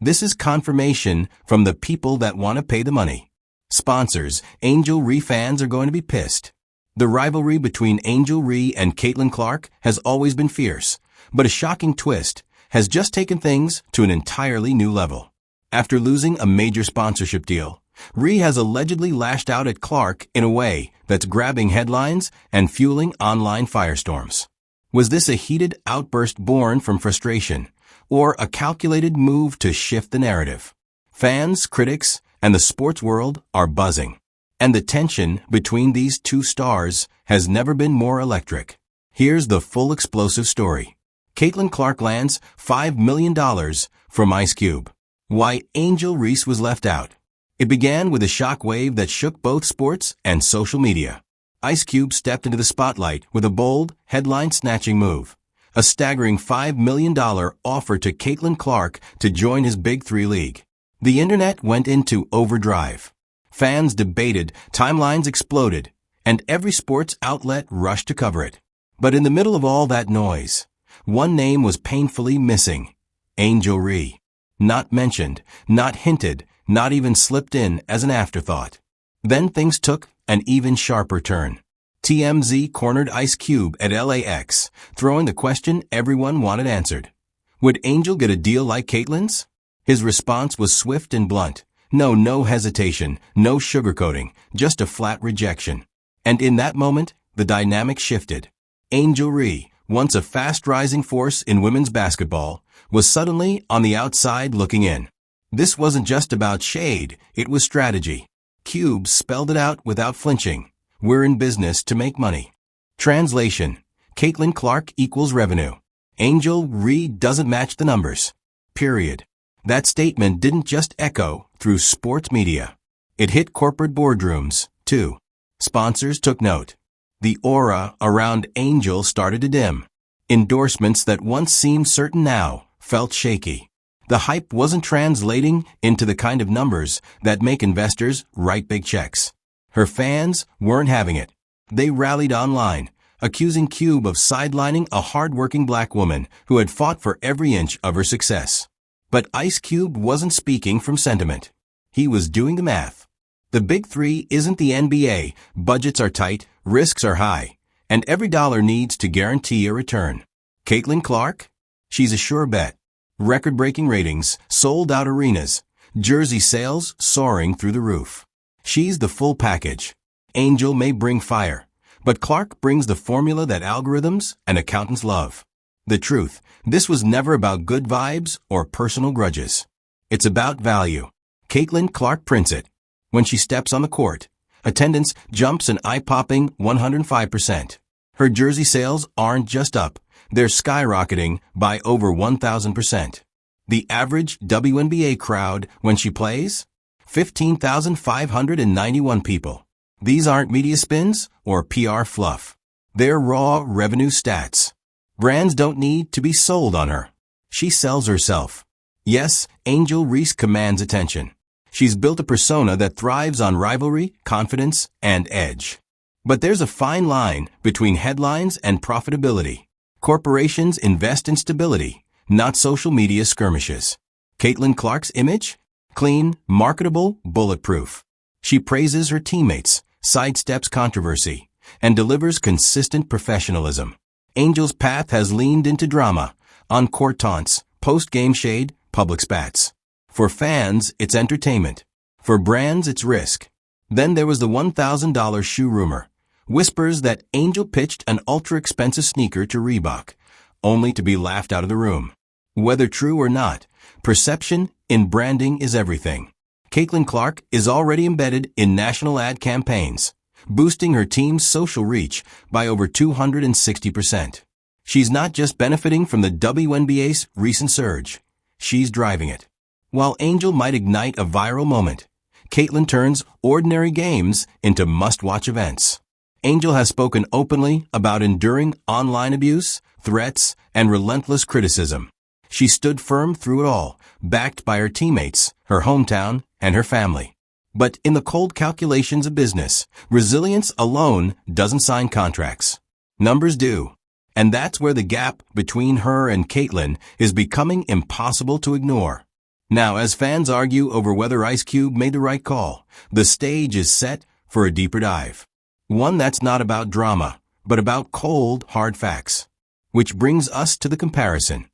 This is confirmation from the people that want to pay the money. Sponsors, Angel Reese fans are going to be pissed. The rivalry between Angel Reese and Caitlin Clark has always been fierce, but a shocking twist has just taken things to an entirely new level. After losing a major sponsorship deal, Reese has allegedly lashed out at Clark in a way that's grabbing headlines and fueling online firestorms. Was this a heated outburst born from frustration, or a calculated move to shift the narrative? Fans, critics, and the sports world are buzzing. And the tension between these two stars has never been more electric. Here's the full explosive story. Caitlin Clark lands $5 million from Ice Cube. Why Angel Reese was left out. It began with a shockwave that shook both sports and social media. Ice Cube stepped into the spotlight with a bold, headline-snatching move. A staggering $5 million offer to Caitlin Clark to join his Big Three league. The internet went into overdrive. Fans debated, timelines exploded, and every sports outlet rushed to cover it. But in the middle of all that noise, one name was painfully missing. Angel Reese. Not mentioned, not hinted, not even slipped in as an afterthought. Then things took an even sharper turn. TMZ cornered Ice Cube at LAX, throwing the question everyone wanted answered. Would Angel get a deal like Caitlin's? His response was swift and blunt. No hesitation, no sugarcoating, just a flat rejection. And in that moment, the dynamic shifted. Angel Reese, once a fast-rising force in women's basketball, was suddenly on the outside looking in. This wasn't just about shade, it was strategy. Cube spelled it out without flinching. We're in business to make money. Translation: Caitlin Clark equals revenue. Angel Reese doesn't match the numbers. Period. That statement didn't just echo through sports media. It hit corporate boardrooms, too. Sponsors took note. The aura around Angel started to dim. Endorsements that once seemed certain now felt shaky. The hype wasn't translating into the kind of numbers that make investors write big checks. Her fans weren't having it. They rallied online, accusing Cube of sidelining a hardworking black woman who had fought for every inch of her success. But Ice Cube wasn't speaking from sentiment. He was doing the math. The Big Three isn't the NBA. Budgets are tight, risks are high, and every dollar needs to guarantee a return. Caitlin Clark? She's a sure bet. Record-breaking ratings, sold-out arenas, jersey sales soaring through the roof. She's the full package. Angel may bring fire, but Clark brings the formula that algorithms and accountants love. The truth, this was never about good vibes or personal grudges. It's about value. Caitlin Clark prints it. When she steps on the court, attendance jumps an eye-popping 105%. Her jersey sales aren't just up, they're skyrocketing by over 1,000%. The average WNBA crowd when she plays? 15,591 people. These aren't media spins or PR fluff. They're raw revenue stats. Brands don't need to be sold on her. She sells herself. Yes, Angel Reese commands attention. She's built a persona that thrives on rivalry, confidence, and edge. But there's a fine line between headlines and profitability. Corporations invest in stability, not social media skirmishes. Caitlin Clark's image? Clean, marketable, bulletproof. She praises her teammates, sidesteps controversy, and delivers consistent professionalism. Angel's path has leaned into drama, on-court taunts, post-game shade, public spats. For fans, it's entertainment. For brands, it's risk. Then there was the $1,000 shoe rumor. Whispers that Angel pitched an ultra-expensive sneaker to Reebok, only to be laughed out of the room. Whether true or not, perception in branding is everything. Caitlin Clark is already embedded in national ad campaigns, boosting her team's social reach by over 260%. She's not just benefiting from the WNBA's recent surge, she's driving it. While Angel might ignite a viral moment, Caitlin turns ordinary games into must-watch events. Angel has spoken openly about enduring online abuse, threats, and relentless criticism. She stood firm through it all, backed by her teammates, her hometown, and her family. But in the cold calculations of business, resilience alone doesn't sign contracts. Numbers do. And that's where the gap between her and Caitlin is becoming impossible to ignore. Now, as fans argue over whether Ice Cube made the right call, the stage is set for a deeper dive. One that's not about drama, but about cold, hard facts. Which brings us to the comparison.